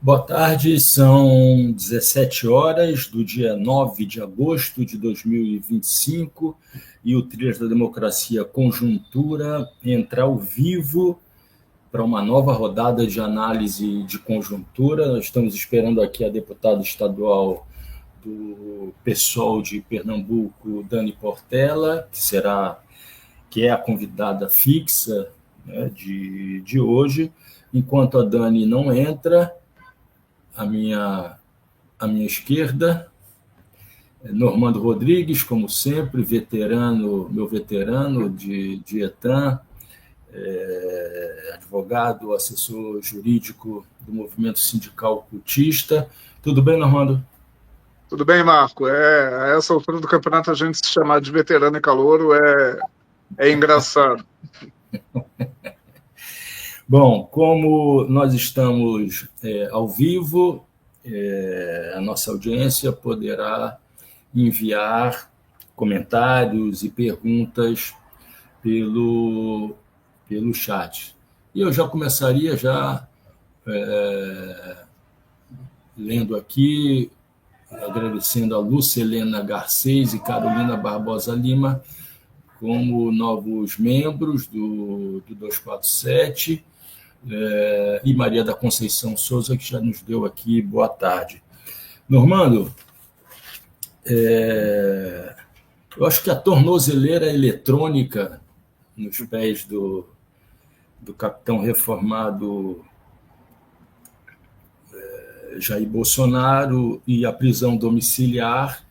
Boa tarde, são 17 horas do dia 9 de agosto de 2025 e o Trilhas da Democracia Conjuntura entra ao vivo para uma nova rodada de análise de conjuntura. Nós estamos esperando aqui a deputada estadual do PSOL de Pernambuco, Dani Portela, que é a convidada fixa, né, de hoje. Enquanto a Dani não entra, à minha esquerda, Normando Rodrigues, como sempre, meu veterano de ETAM, advogado, assessor jurídico do movimento sindical cultista. Tudo bem, Normando? Tudo bem, Marco. A essa altura do campeonato, a gente se chamar de veterano e calouro é engraçado. Bom, como nós estamos ao vivo, a nossa audiência poderá enviar comentários e perguntas pelo chat. E eu já começaria lendo aqui, agradecendo a Lúcia Helena Garcês e Carolina Barbosa Lima como novos membros do 247, e Maria da Conceição Souza, que já nos deu aqui boa tarde. Normando, eu acho que a tornozeleira eletrônica nos pés do capitão reformado Jair Bolsonaro e a prisão domiciliar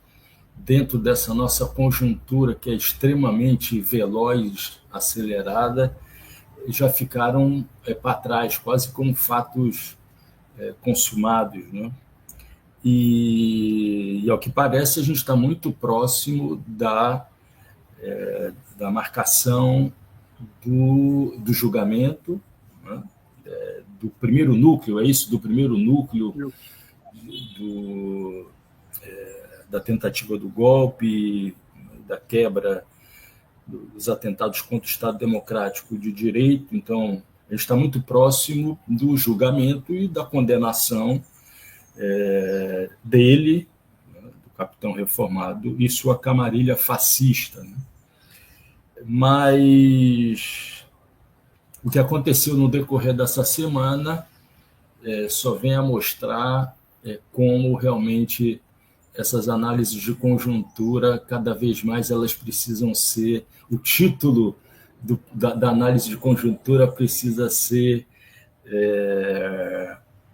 dentro dessa nossa conjuntura que é extremamente veloz, acelerada, já ficaram para trás, quase como fatos consumados, né? E ao que parece, a gente está muito próximo da marcação do julgamento, né? Do primeiro núcleo, é isso? Do primeiro núcleo da tentativa do golpe, da quebra dos atentados contra o Estado Democrático de Direito. Então, a gente está muito próximo do julgamento e da condenação dele, do capitão reformado, e sua camarilha fascista, né? Mas o que aconteceu no decorrer dessa semana só vem a mostrar como realmente essas análises de conjuntura, cada vez mais elas precisam ser, o título da análise de conjuntura precisa ser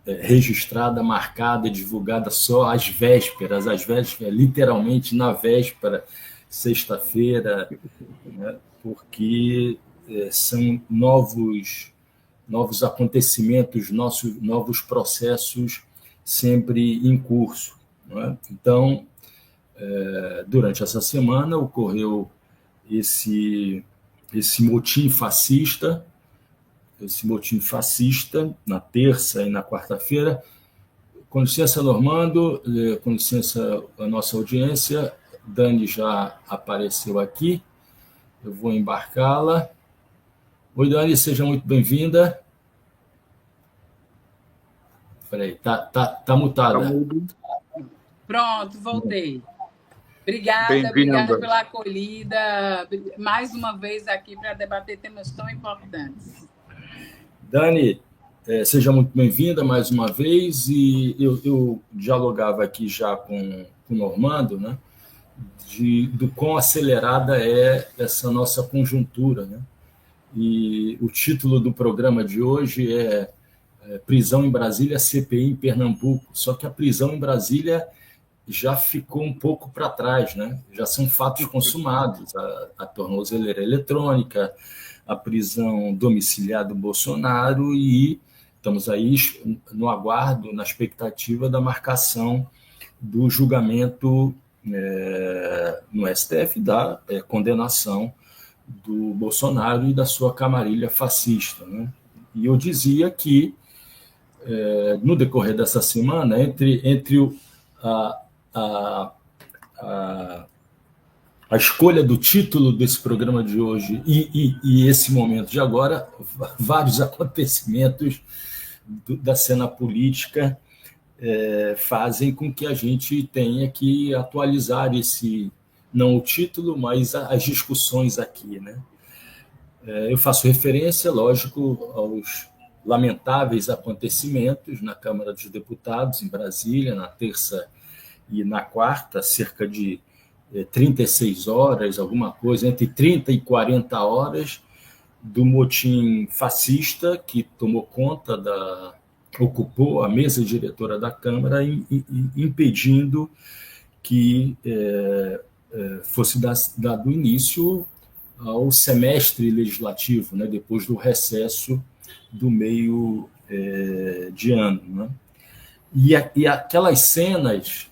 registrada, marcada, divulgada só às vésperas, literalmente na véspera, sexta-feira, né, porque são novos acontecimentos, novos processos sempre em curso. Então, durante essa semana ocorreu esse motim fascista, na terça e na quarta-feira. Com licença, Normando, com licença a nossa audiência, Dani já apareceu aqui, eu vou embarcá-la. Oi, Dani, seja muito bem-vinda. Peraí, tá mutada. Pronto, voltei. Obrigada pela acolhida, mais uma vez aqui para debater temas tão importantes. Dani, seja muito bem-vinda mais uma vez, e eu dialogava aqui já com o Normando, né, do quão acelerada é essa nossa conjuntura, né? E o título do programa de hoje é Prisão em Brasília, CPI em Pernambuco. Só que a prisão em Brasília já ficou um pouco para trás, né? Já são fatos consumados. A tornozeleira eletrônica, a prisão domiciliar do Bolsonaro e estamos aí no aguardo, na expectativa da marcação do julgamento no STF da condenação do Bolsonaro e da sua camarilha fascista, né? E eu dizia que, no decorrer dessa semana, entre a escolha do título desse programa de hoje e esse momento de agora, vários acontecimentos da cena política fazem com que a gente tenha que atualizar não o título, mas as discussões aqui, né? Eu faço referência, lógico, aos lamentáveis acontecimentos na Câmara dos Deputados, em Brasília, na terça e na quarta, cerca de 36 horas, alguma coisa, entre 30 e 40 horas, do motim fascista que tomou conta ocupou a mesa diretora da Câmara, impedindo que fosse dado início ao semestre legislativo, né, depois do recesso do meio de ano, né? E aquelas cenas,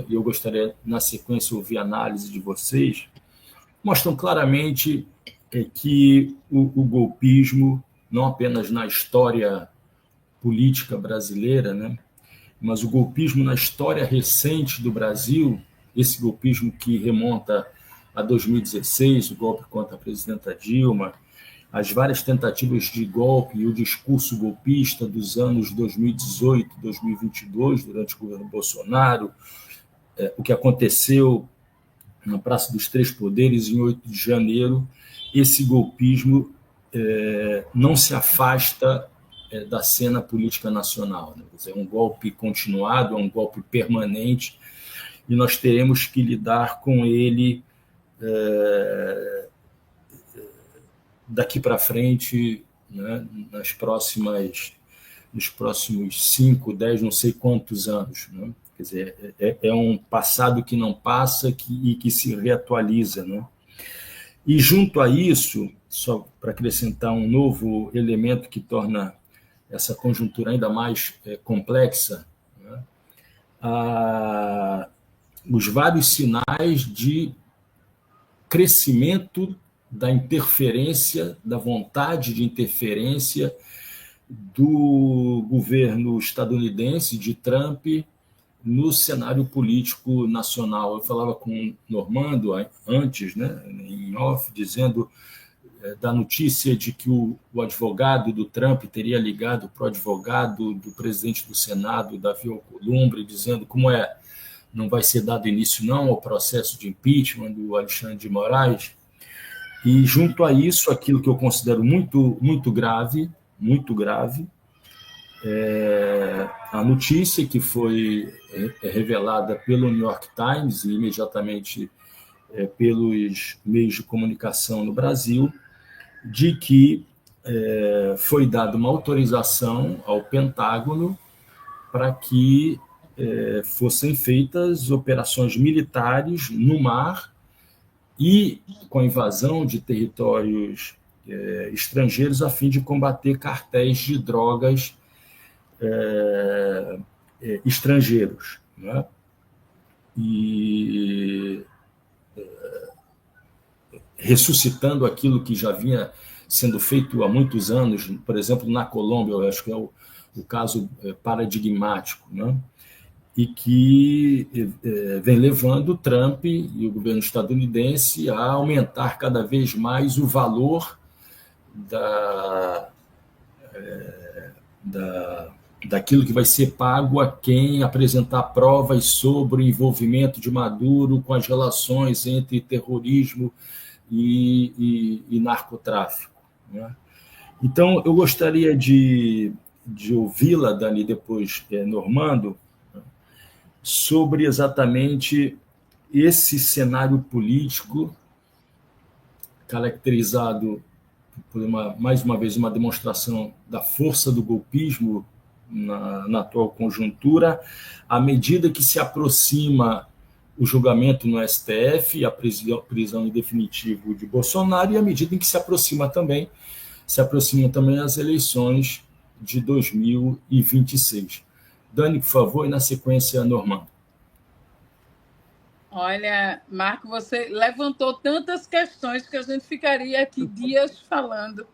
eu gostaria, na sequência, ouvir a análise de vocês, mostram claramente que o golpismo, não apenas na história política brasileira, né, mas o golpismo na história recente do Brasil, esse golpismo que remonta a 2016, o golpe contra a presidenta Dilma, as várias tentativas de golpe e o discurso golpista dos anos 2018, 2022, durante o governo Bolsonaro, o que aconteceu na Praça dos Três Poderes em 8 de janeiro, esse golpismo não se afasta da cena política nacional, né? É um golpe continuado, é um golpe permanente, e nós teremos que lidar com ele daqui para frente, né, nos próximos 5, 10, não sei quantos anos, né? Quer dizer, é um passado que não passa e que se reatualiza, né? E junto a isso, só para acrescentar um novo elemento que torna essa conjuntura ainda mais complexa, né, os vários sinais de crescimento da interferência, da vontade de interferência do governo estadunidense, de Trump, no cenário político nacional. Eu falava com o Normando antes, né, em off, dizendo da notícia de que o advogado do Trump teria ligado para o advogado do presidente do Senado, Davi Alcolumbre, dizendo como não vai ser dado início não ao processo de impeachment do Alexandre de Moraes. E junto a isso, aquilo que eu considero muito, muito grave, a notícia que foi revelada pelo New York Times e imediatamente pelos meios de comunicação no Brasil, de que foi dada uma autorização ao Pentágono para que fossem feitas operações militares no mar e com a invasão de territórios estrangeiros a fim de combater cartéis de drogas estrangeiros, né? E ressuscitando aquilo que já vinha sendo feito há muitos anos, por exemplo, na Colômbia, eu acho que é o caso paradigmático, né? E que vem levando Trump e o governo estadunidense a aumentar cada vez mais o valor daquilo que vai ser pago a quem apresentar provas sobre o envolvimento de Maduro com as relações entre terrorismo e narcotráfico, né? Então, eu gostaria de ouvi-la, Dani, depois Normando, sobre exatamente esse cenário político caracterizado por, mais uma vez, uma demonstração da força do golpismo na atual conjuntura, à medida que se aproxima o julgamento no STF e a prisão em definitivo de Bolsonaro, e à medida em que se aproximam também as eleições de 2026. Dani, por favor, e na sequência, Norman. Olha, Marco, você levantou tantas questões que a gente ficaria aqui dias falando.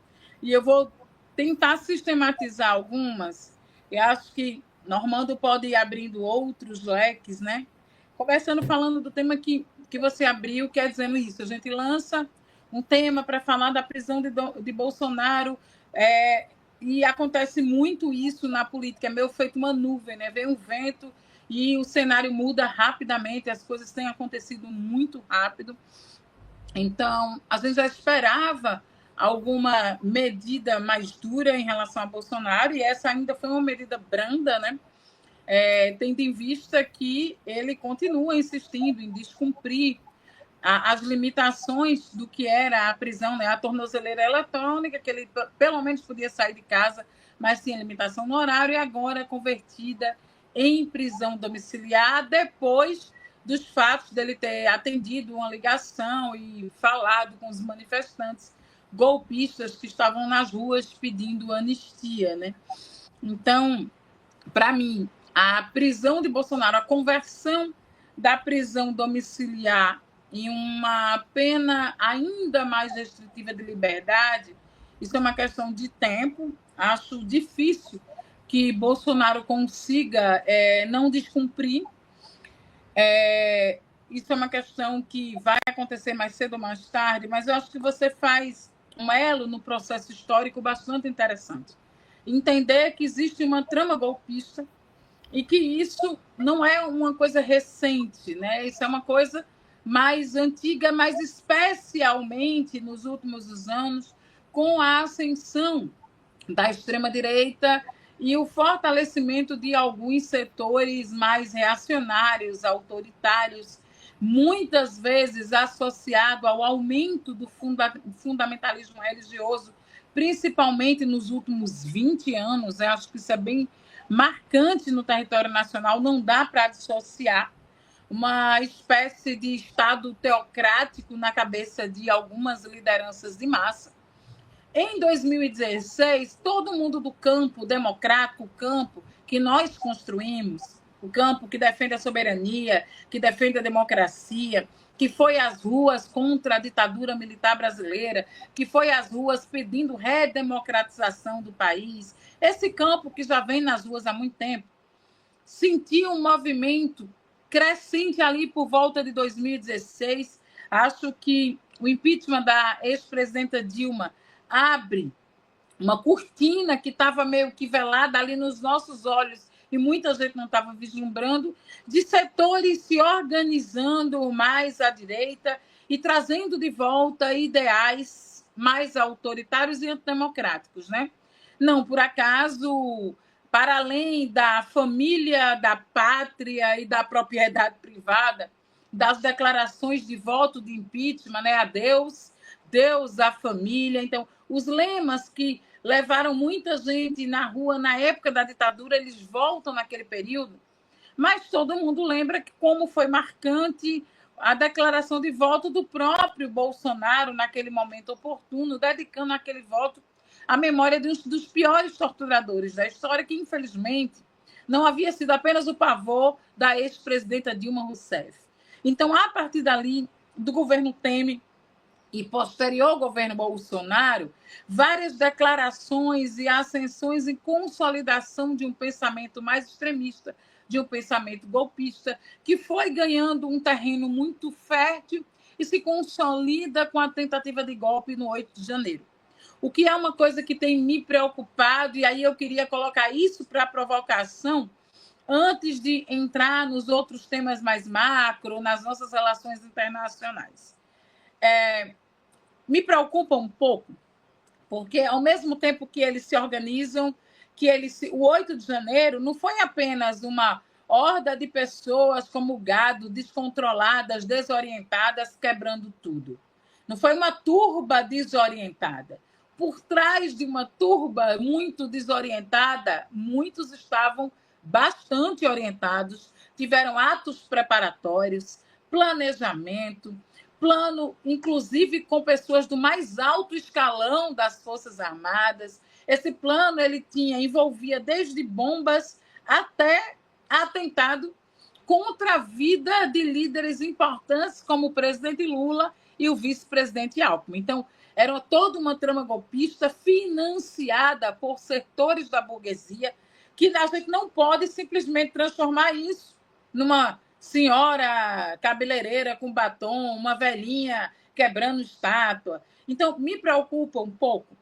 E eu vou tentar sistematizar algumas. Eu acho que Normando pode ir abrindo outros leques, né? Começando falando do tema que você abriu, que é dizendo isso. A gente lança um tema para falar da prisão de Bolsonaro, e acontece muito isso na política. É meio feito uma nuvem, né? Vem um vento e o cenário muda rapidamente, as coisas têm acontecido muito rápido. Então, a gente já esperava alguma medida mais dura em relação a Bolsonaro, e essa ainda foi uma medida branda, né? Tendo em vista que ele continua insistindo em descumprir as limitações do que era a prisão, né? A tornozeleira eletrônica, que ele pelo menos podia sair de casa, mas tinha limitação no horário, e agora convertida em prisão domiciliar, depois dos fatos dele ter atendido uma ligação e falado com os manifestantes golpistas que estavam nas ruas pedindo anistia, né? Então, para mim, a prisão de Bolsonaro, a conversão da prisão domiciliar em uma pena ainda mais restritiva de liberdade, isso é uma questão de tempo. Acho difícil que Bolsonaro consiga não descumprir. Isso é uma questão que vai acontecer mais cedo ou mais tarde, mas eu acho que você faz um elo no processo histórico bastante interessante. Entender que existe uma trama golpista e que isso não é uma coisa recente, né? Isso é uma coisa mais antiga, mas especialmente nos últimos anos, com a ascensão da extrema-direita e o fortalecimento de alguns setores mais reacionários, autoritários, muitas vezes associado ao aumento do fundamentalismo religioso, principalmente nos últimos 20 anos. Eu acho que isso é bem marcante no território nacional, não dá para dissociar uma espécie de Estado teocrático na cabeça de algumas lideranças de massa. Em 2016, todo mundo do campo democrático, o campo que nós construímos, o campo que defende a soberania, que defende a democracia, que foi às ruas contra a ditadura militar brasileira, que foi às ruas pedindo redemocratização do país, esse campo que já vem nas ruas há muito tempo, sentiu um movimento crescente ali por volta de 2016. Acho que o impeachment da ex-presidenta Dilma abre uma cortina que estava meio que velada ali nos nossos olhos e muita gente não estava vislumbrando, de setores se organizando mais à direita e trazendo de volta ideais mais autoritários e antidemocráticos, né? Não, por acaso, para além da família, da pátria e da propriedade privada, das declarações de voto de impeachment, né? A Deus, Deus, a família. Então, os lemas que levaram muita gente na rua na época da ditadura, eles voltam naquele período, mas todo mundo lembra que como foi marcante a declaração de voto do próprio Bolsonaro naquele momento oportuno, dedicando aquele voto à memória dos piores torturadores da história, que infelizmente não havia sido apenas o pavor da ex-presidenta Dilma Rousseff. Então, a partir dali, do governo Temer e posterior governo Bolsonaro, várias declarações e ascensões e consolidação de um pensamento mais extremista, de um pensamento golpista, que foi ganhando um terreno muito fértil e se consolida com a tentativa de golpe no 8 de janeiro. O que é uma coisa que tem me preocupado, e aí eu queria colocar isso para provocação, antes de entrar nos outros temas mais macro, nas nossas relações internacionais. Me preocupa um pouco, porque ao mesmo tempo que eles se organizam, o 8 de janeiro não foi apenas uma horda de pessoas como gado, descontroladas, desorientadas, quebrando tudo. Não foi uma turba desorientada. Por trás de uma turba muito desorientada, muitos estavam bastante orientados, tiveram atos preparatórios, planejamento, plano, inclusive com pessoas do mais alto escalão das Forças Armadas. Esse plano envolvia desde bombas até atentado contra a vida de líderes importantes, como o presidente Lula e o vice-presidente Alckmin. Então, era toda uma trama golpista financiada por setores da burguesia, que a gente não pode simplesmente transformar isso numa senhora cabeleireira com batom, uma velhinha quebrando estátua. Então, me preocupa um pouco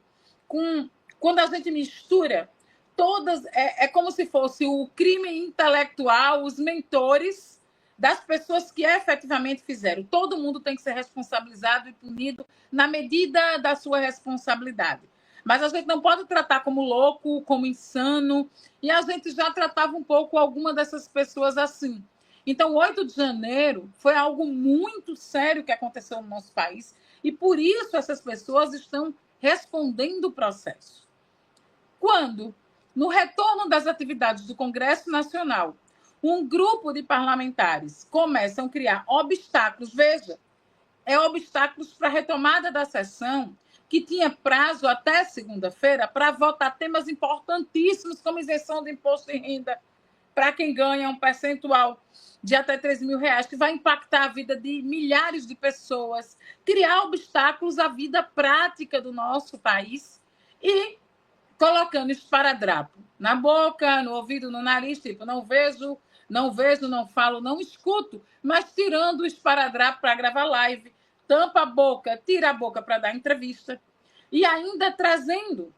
quando a gente mistura todas... É como se fosse o crime intelectual, os mentores das pessoas que efetivamente fizeram. Todo mundo tem que ser responsabilizado e punido na medida da sua responsabilidade. Mas a gente não pode tratar como louco, como insano, e a gente já tratava um pouco alguma dessas pessoas assim. Então, o 8 de janeiro foi algo muito sério que aconteceu no nosso país, e por isso essas pessoas estão respondendo o processo. Quando, no retorno das atividades do Congresso Nacional, um grupo de parlamentares começam a criar obstáculos, veja, obstáculos para a retomada da sessão, que tinha prazo até segunda-feira para votar temas importantíssimos, como isenção do imposto de renda para quem ganha um percentual de até R$3.000, que vai impactar a vida de milhares de pessoas, criar obstáculos à vida prática do nosso país e colocando esparadrapo na boca, no ouvido, no nariz, tipo, não vejo, não falo, não escuto, mas tirando o esparadrapo para gravar live, tampa a boca, tira a boca para dar entrevista, e ainda trazendo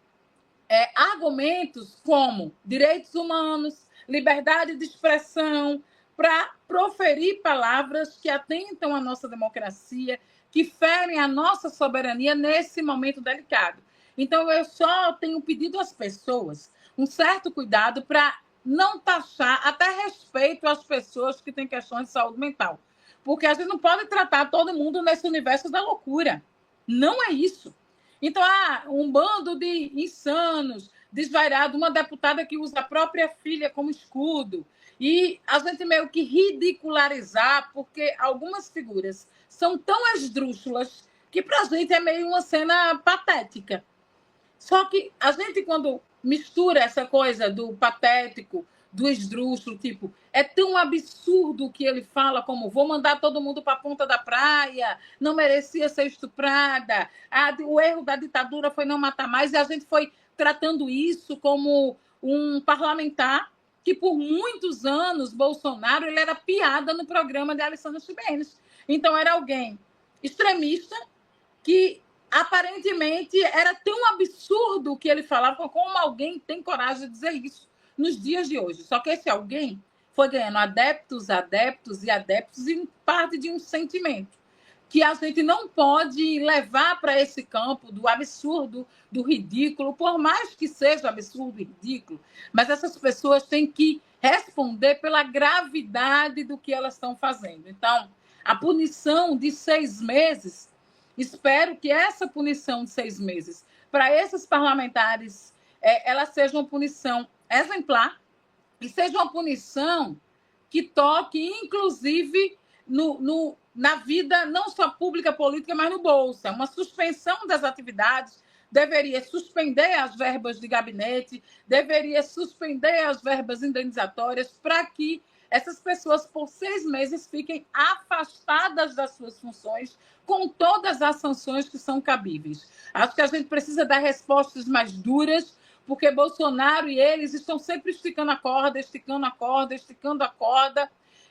argumentos como direitos humanos, liberdade de expressão, para proferir palavras que atentam à nossa democracia, que ferem a nossa soberania nesse momento delicado. Então, eu só tenho pedido às pessoas um certo cuidado para não taxar, até respeito às pessoas que têm questões de saúde mental. Porque a gente não pode tratar todo mundo nesse universo da loucura. Não é isso. Então, um bando de insanos, desvairados, uma deputada que usa a própria filha como escudo, e a gente meio que ridicularizar, porque algumas figuras são tão esdrúxulas que para a gente é meio uma cena patética. Só que a gente, quando mistura essa coisa do patético, do esdrúxulo, tipo, é tão absurdo o que ele fala, como vou mandar todo mundo para a ponta da praia, não merecia ser estuprada, o erro da ditadura foi não matar mais, e a gente foi tratando isso como um parlamentar que, por muitos anos, Bolsonaro, ele era piada no programa de Alessandra Ximenes. Então, era alguém extremista que aparentemente era tão absurdo o que ele falava, como alguém tem coragem de dizer isso nos dias de hoje. Só que esse alguém foi ganhando adeptos e parte de um sentimento que a gente não pode levar para esse campo do absurdo, do ridículo, por mais que seja absurdo e ridículo, mas essas pessoas têm que responder pela gravidade do que elas estão fazendo. Então, a punição de 6 meses, espero que essa punição de 6 meses para esses parlamentares ela seja uma punição exemplar e seja uma punição que toque, inclusive, na vida não só pública, política, mas no bolso. Uma suspensão das atividades, deveria suspender as verbas de gabinete, deveria suspender as verbas indenizatórias para que essas pessoas, por 6 meses, fiquem afastadas das suas funções com todas as sanções que são cabíveis. Acho que a gente precisa dar respostas mais duras, porque Bolsonaro e eles estão sempre esticando a corda,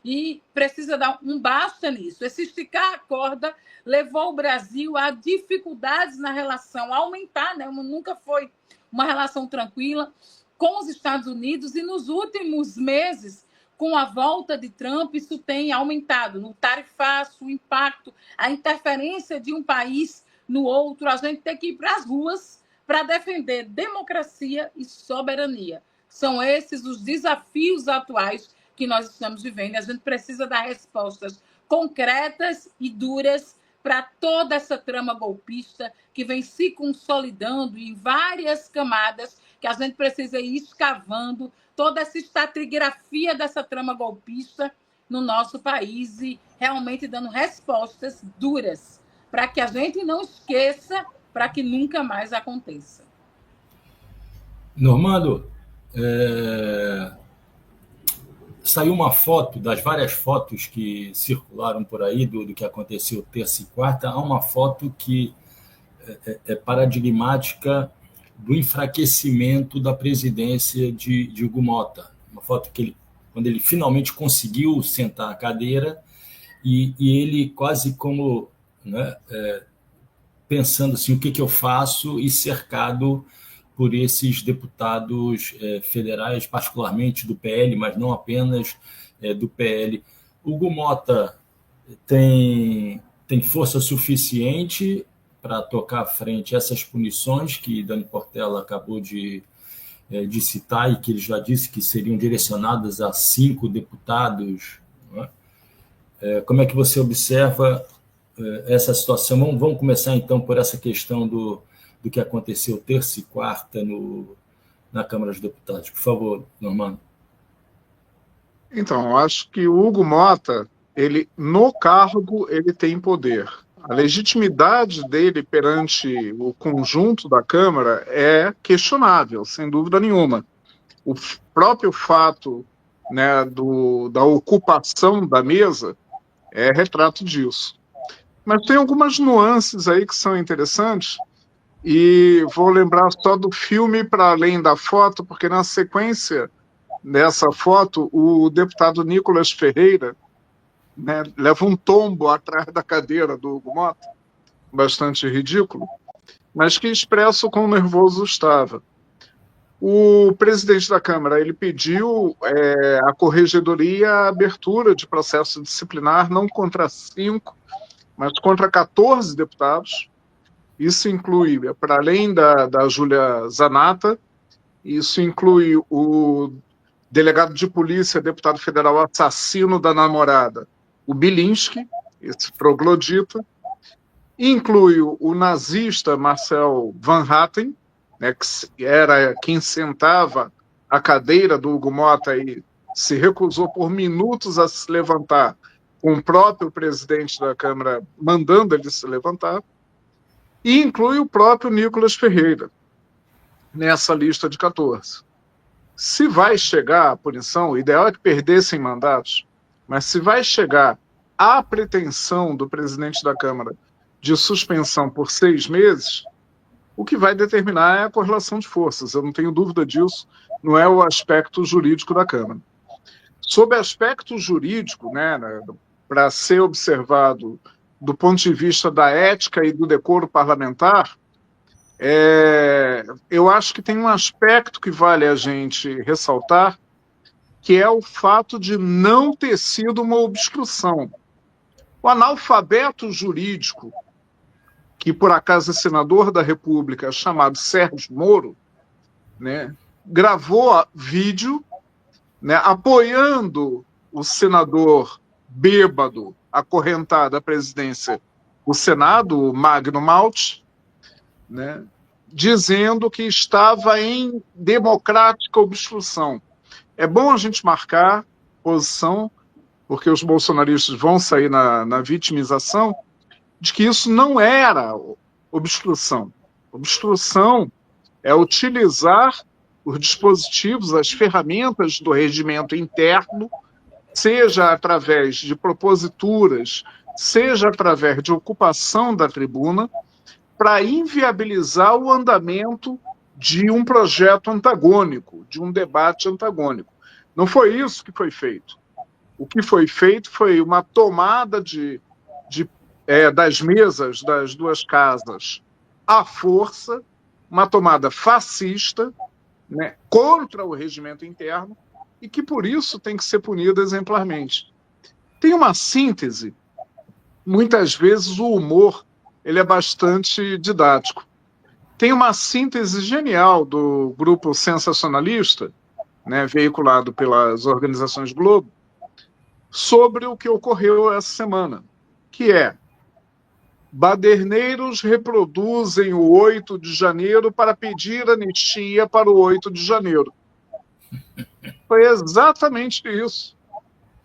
e precisa dar um basta nisso. Esse esticar a corda levou o Brasil a dificuldades na relação, a aumentar, né? Nunca foi uma relação tranquila com os Estados Unidos, e nos últimos meses, com a volta de Trump, isso tem aumentado no tarifaço, o impacto, a interferência de um país no outro. A gente tem que ir para as ruas para defender democracia e soberania. São esses os desafios atuais que nós estamos vivendo. A gente precisa dar respostas concretas e duras para toda essa trama golpista que vem se consolidando em várias camadas, que a gente precisa ir escavando toda essa estratigrafia dessa trama golpista no nosso país e realmente dando respostas duras para que a gente não esqueça, para que nunca mais aconteça. Normando, saiu uma foto, das várias fotos que circularam por aí do que aconteceu terça e quarta, há uma foto que é paradigmática do enfraquecimento da presidência de Hugo Mota. Uma foto que quando ele finalmente conseguiu sentar à cadeira e ele quase como, né, pensando assim, o que eu faço, e cercado por esses deputados federais, particularmente do PL, mas não apenas do PL. Hugo Mota tem força suficiente para tocar à frente essas punições que Dani Portela acabou de citar e que ele já disse que seriam direcionadas a 5 deputados. Não é? Como é que você observa essa situação? Vamos começar, então, por essa questão do que aconteceu terça e quarta na Câmara dos Deputados. Por favor, Normando. Então, eu acho que o Hugo Mota, no cargo, ele tem poder. A legitimidade dele perante o conjunto da Câmara é questionável, sem dúvida nenhuma. O próprio fato, né, da ocupação da mesa é retrato disso. Mas tem algumas nuances aí que são interessantes, e vou lembrar só do filme Para Além da Foto, porque na sequência dessa foto, o deputado Nicolas Ferreira, né, leva um tombo atrás da cadeira do Hugo Mota, bastante ridículo, mas que expressa o quão nervoso estava. O presidente da Câmara, ele pediu à corregedoria a abertura de processo disciplinar, não contra 5, mas contra 14 deputados. Isso inclui, para além da Júlia Zanata, isso inclui o delegado de polícia, deputado federal assassino da namorada, o Bilinski, esse troglodita, inclui o nazista Marcel Van Hatten, né, que era quem sentava à cadeira do Hugo Mota e se recusou por minutos a se levantar, com o próprio presidente da Câmara mandando ele se levantar, e inclui o próprio Nicolas Ferreira, nessa lista de 14. Se vai chegar a punição, o ideal é que perdessem mandatos, mas se vai chegar à pretensão do presidente da Câmara de suspensão por 6 meses, o que vai determinar é a correlação de forças. Eu não tenho dúvida disso, não é o aspecto jurídico da Câmara. Sob aspecto jurídico, né, para ser observado do ponto de vista da ética e do decoro parlamentar, eu acho que tem um aspecto que vale a gente ressaltar, que é o fato de não ter sido uma obstrução. O analfabeto jurídico, que por acaso é senador da República, chamado Sérgio Moro, né, gravou vídeo, né, apoiando o senador bêbado, acorrentado à presidência do Senado, o Magno Malta, né, dizendo que estava em democrática obstrução. É bom a gente marcar posição, porque os bolsonaristas vão sair na vitimização, de que isso não era obstrução. Obstrução é utilizar os dispositivos, as ferramentas do regimento interno, seja através de proposituras, seja através de ocupação da tribuna, para inviabilizar o andamento de um projeto antagônico, de um debate antagônico. Não foi isso que foi feito. O que foi feito foi uma tomada das mesas das duas casas à força, uma tomada fascista, né, contra o regimento interno, e que por isso tem que ser punida exemplarmente. Tem uma síntese. Muitas vezes o humor ele é bastante didático. Tem uma síntese genial do grupo sensacionalista, né, veiculado pelas organizações Globo, sobre o que ocorreu essa semana, que é: baderneiros reproduzem o 8 de janeiro para pedir anistia para o 8 de janeiro. Foi exatamente isso.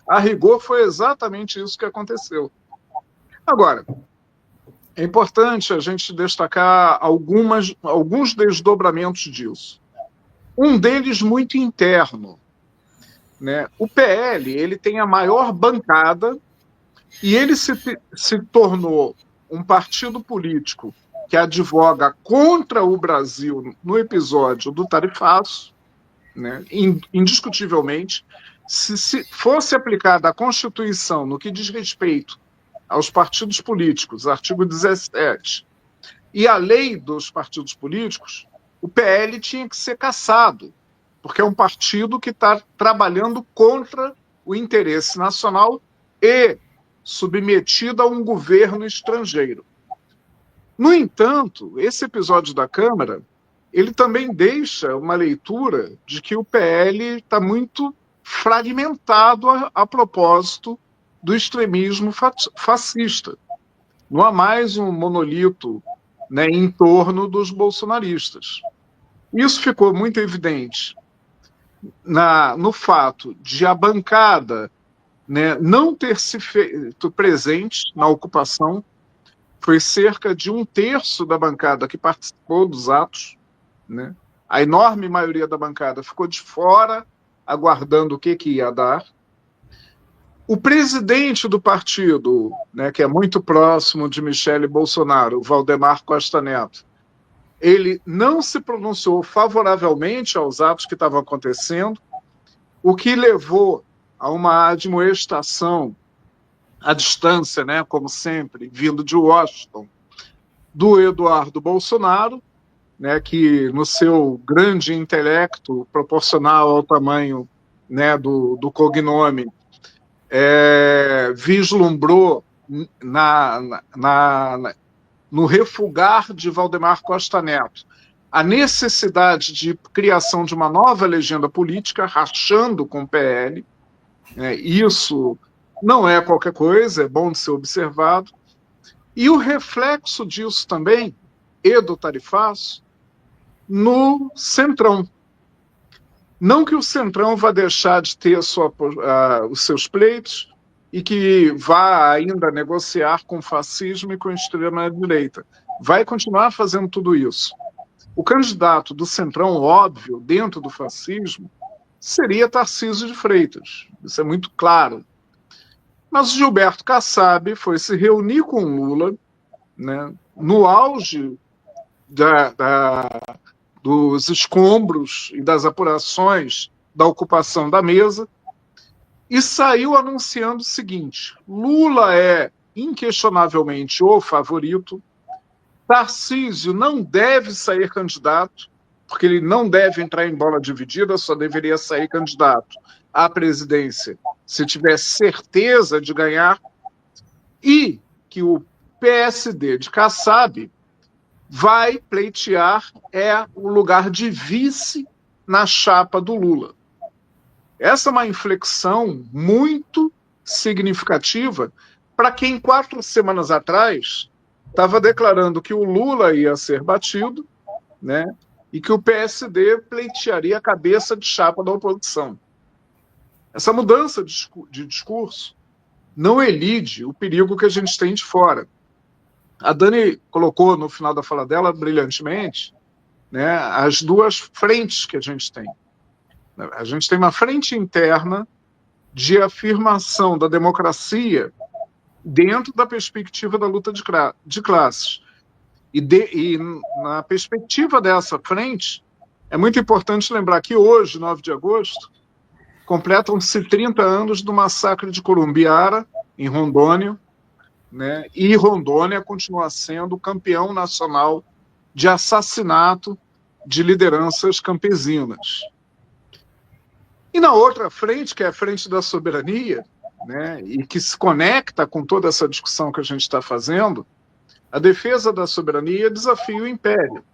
A rigor, foi exatamente isso que aconteceu. Agora, é importante a gente destacar alguns desdobramentos disso. Um deles muito interno, né? O PL ele tem a maior bancada e ele se tornou um partido político que advoga contra o Brasil no episódio do tarifaço, né? Indiscutivelmente. Se fosse aplicada a Constituição no que diz respeito aos partidos políticos, artigo 17, e a lei dos partidos políticos, o PL tinha que ser cassado, porque é um partido que está trabalhando contra o interesse nacional e submetido a um governo estrangeiro. No entanto, esse episódio da Câmara, ele também deixa uma leitura de que o PL está muito fragmentado a propósito do extremismo fascista. Não há mais um monolito, né, em torno dos bolsonaristas. Isso ficou muito evidente no fato de a bancada, né, não ter se feito presente na ocupação. Foi cerca de 1/3 da bancada que participou dos atos, né? A enorme maioria da bancada ficou de fora, aguardando o que ia dar. O presidente do partido, né, que é muito próximo de Michele Bolsonaro, Valdemar Costa Neto, ele não se pronunciou favoravelmente aos atos que estavam acontecendo, o que levou a uma admoestação à distância, né, como sempre, vindo de Washington, do Eduardo Bolsonaro, né, que no seu grande intelecto, proporcional ao tamanho, né, do cognome, vislumbrou no refugar de Valdemar Costa Neto a necessidade de criação de uma nova legenda política, rachando com o PL. Isso não é qualquer coisa, é bom de ser observado. E o reflexo disso também, e do tarifaço, no Centrão. Não que o Centrão vá deixar de ter os seus pleitos e que vá ainda negociar com o fascismo e com a extrema-direita. Vai continuar fazendo tudo isso. O candidato do Centrão, óbvio, dentro do fascismo, seria Tarcísio de Freitas. Isso é muito claro. Mas o Gilberto Kassab foi se reunir com Lula, né, no auge dos escombros e das apurações da ocupação da mesa, e saiu anunciando o seguinte: Lula é inquestionavelmente o favorito, Tarcísio não deve sair candidato, porque ele não deve entrar em bola dividida, só deveria sair candidato à presidência se tivesse certeza de ganhar, e que o PSD de Kassab vai pleitear o lugar de vice na chapa do Lula. Essa é uma inflexão muito significativa para quem 4 semanas atrás estava declarando que o Lula ia ser batido, né, e que o PSD pleitearia a cabeça de chapa da oposição. Essa mudança de discurso não elide o perigo que a gente tem de fora. A Dani colocou no final da fala dela brilhantemente, né, as duas frentes que a gente tem. A gente tem uma frente interna de afirmação da democracia dentro da perspectiva da luta de classes. E na perspectiva dessa frente, é muito importante lembrar que hoje, 9 de agosto, completam-se 30 anos do massacre de Columbiara, em Rondônia, né? E Rondônia continua sendo campeão nacional de assassinato de lideranças campesinas. E na outra frente, que é a frente da soberania, né, e que se conecta com toda essa discussão que a gente está fazendo, a defesa da soberania desafia o império.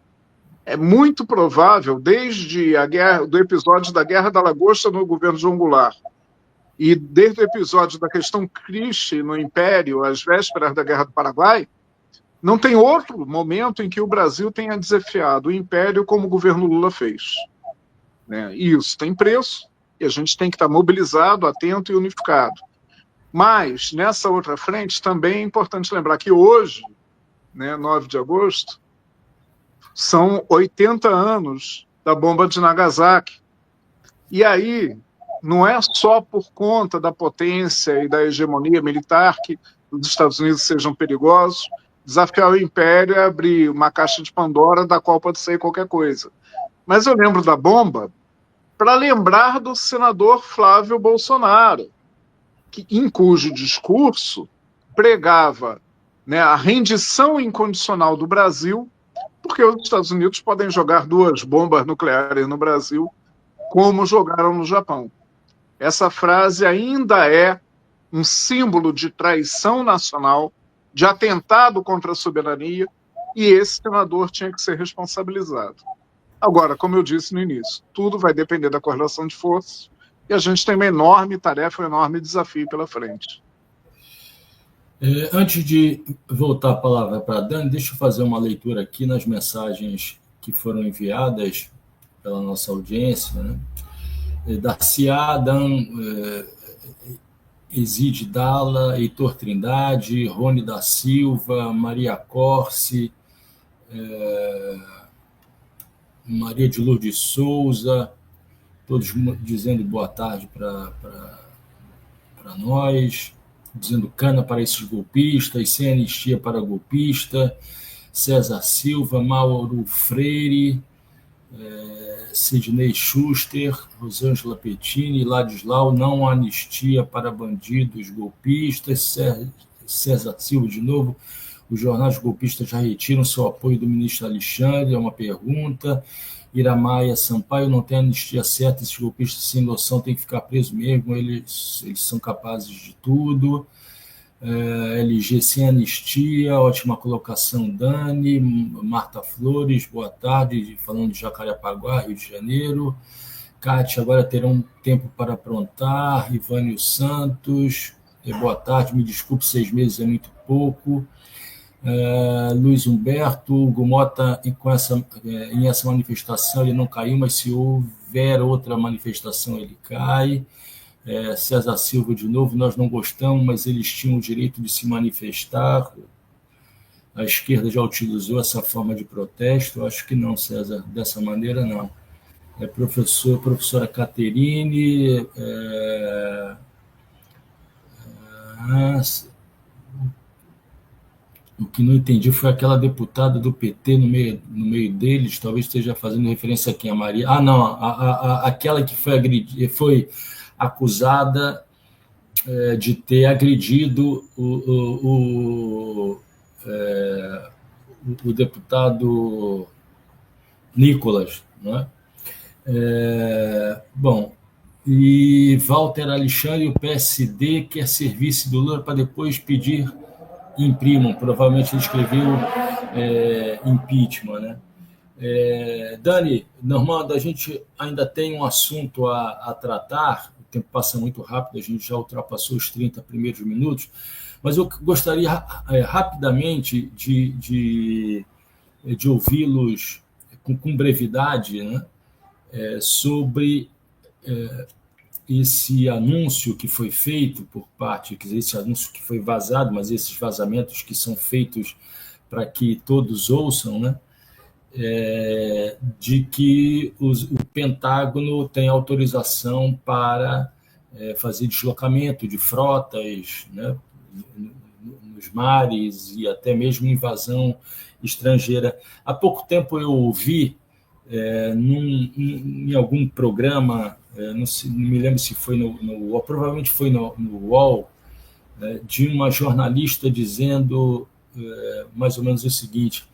É muito provável, desde do episódio da Guerra da Lagosta no governo João Goulart, e desde o episódio da questão Christie no Império, às vésperas da Guerra do Paraguai, não tem outro momento em que o Brasil tenha desafiado o Império como o governo Lula fez. Né? E isso tem preço, e a gente tem que estar mobilizado, atento e unificado. Mas, nessa outra frente, também é importante lembrar que hoje, né, 9 de agosto, são 80 anos da bomba de Nagasaki. E aí, não é só por conta da potência e da hegemonia militar que os Estados Unidos sejam perigosos, desafiar o Império é abrir uma caixa de Pandora da qual pode sair qualquer coisa. Mas eu lembro da bomba para lembrar do senador Flávio Bolsonaro, em cujo discurso pregava, né, a rendição incondicional do Brasil, porque os Estados Unidos podem jogar 2 bombas nucleares no Brasil, como jogaram no Japão. Essa frase ainda é um símbolo de traição nacional, de atentado contra a soberania, e esse senador tinha que ser responsabilizado. Agora, como eu disse no início, tudo vai depender da correlação de forças, e a gente tem uma enorme tarefa, um enorme desafio pela frente. Antes de voltar a palavra para a Dani, deixa eu fazer uma leitura aqui nas mensagens que foram enviadas pela nossa audiência, né? Darcy Adam, Exide Dalla, Heitor Trindade, Rony da Silva, Maria Corse, Maria de Lourdes Souza, todos dizendo boa tarde para nós, dizendo cana para esses golpistas, sem anistia para golpista, César Silva, Mauro Freire, Sidney Schuster, Rosângela Pettini, Ladislau, não anistia para bandidos golpistas, César Silva de novo, os jornais golpistas já retiram seu apoio do ministro Alexandre, é uma pergunta. Iramaia Sampaio, não tem anistia certa, esses golpistas sem noção têm que ficar presos mesmo, eles são capazes de tudo. LG sem anistia, ótima colocação, Dani. Marta Flores, boa tarde, falando de Jacarepaguá, Rio de Janeiro. Cátia, agora terão tempo para aprontar. Ivânio Santos, boa tarde, me desculpe, 6 meses é muito pouco. Luiz Humberto, Hugo Mota, em essa manifestação ele não caiu, mas se houver outra manifestação ele cai. César Silva de novo, nós não gostamos, mas eles tinham o direito de se manifestar. A esquerda já utilizou essa forma de protesto? Eu acho que não, César, dessa maneira não. Professora Caterine, o que não entendi foi aquela deputada do PT no meio deles, talvez esteja fazendo referência aqui a Maria. Não, aquela que foi acusada de ter agredido o deputado Nicolas, não é? Bom, e Walter Alexandre, o PSD quer serviço do Lula para depois pedir imprimam, provavelmente ele escreveu impeachment, né? Dani, Normando, a gente ainda tem um assunto a tratar, o tempo passa muito rápido, a gente já ultrapassou os 30 primeiros minutos, mas eu gostaria rapidamente de ouvi-los com brevidade, né, sobre esse anúncio que foi feito por parte, quer dizer, esse anúncio que foi vazado, mas esses vazamentos que são feitos para que todos ouçam, né, de que o Pentágono tem autorização para fazer deslocamento de frotas, né, nos mares e até mesmo invasão estrangeira. Há pouco tempo eu ouvi em algum programa, não me lembro se foi provavelmente foi no UOL, de uma jornalista dizendo mais ou menos o seguinte: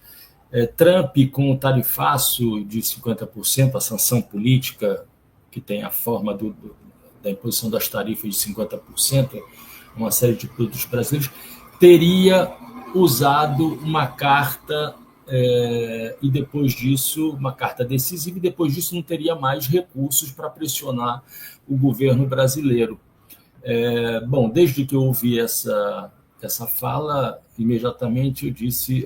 Trump, com o tarifaço de 50%, a sanção política, que tem a forma da imposição das tarifas de 50%, uma série de produtos brasileiros, teria usado uma carta, e depois disso, uma carta decisiva, e depois disso não teria mais recursos para pressionar o governo brasileiro. Bom, desde que eu ouvi essa fala, imediatamente eu disse,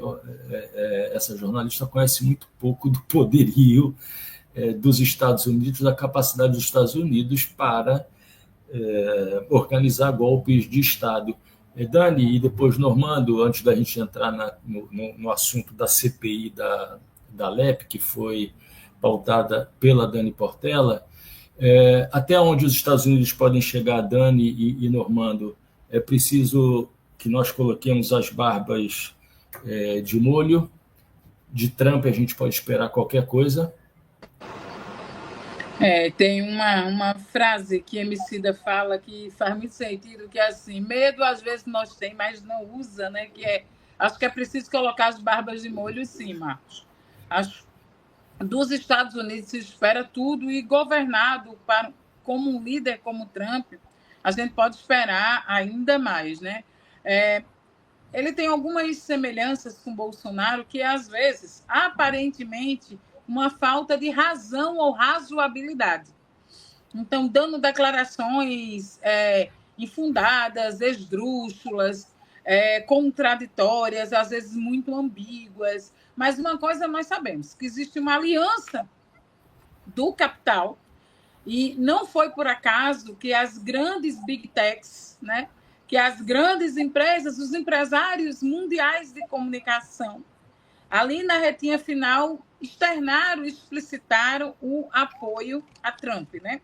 essa jornalista conhece muito pouco do poderio dos Estados Unidos, da capacidade dos Estados Unidos para organizar golpes de Estado. Dani, e depois Normando, antes da gente entrar no assunto da CPI da LEP, que foi pautada pela Dani Portela. Até onde os Estados Unidos podem chegar, Dani e Normando, é preciso que nós coloquemos as barbas de molho. De Trump a gente pode esperar qualquer coisa. Tem uma frase que Emicida fala que faz muito sentido, que é assim: medo às vezes nós temos, mas não usa, né? Acho que é preciso colocar as barbas de molho, sim, Marcos. Dos Estados Unidos se espera tudo, e governado como um líder como Trump, a gente pode esperar ainda mais, né? Ele tem algumas semelhanças com Bolsonaro, que às vezes, aparentemente, uma falta de razão ou razoabilidade. Então, dando declarações infundadas, esdrúxulas, contraditórias, às vezes muito ambíguas. Mas uma coisa nós sabemos, que existe uma aliança do capital, e não foi por acaso que as grandes big techs, né, que as grandes empresas, os empresários mundiais de comunicação, ali na retinha final, externaram, explicitaram o apoio a Trump, né?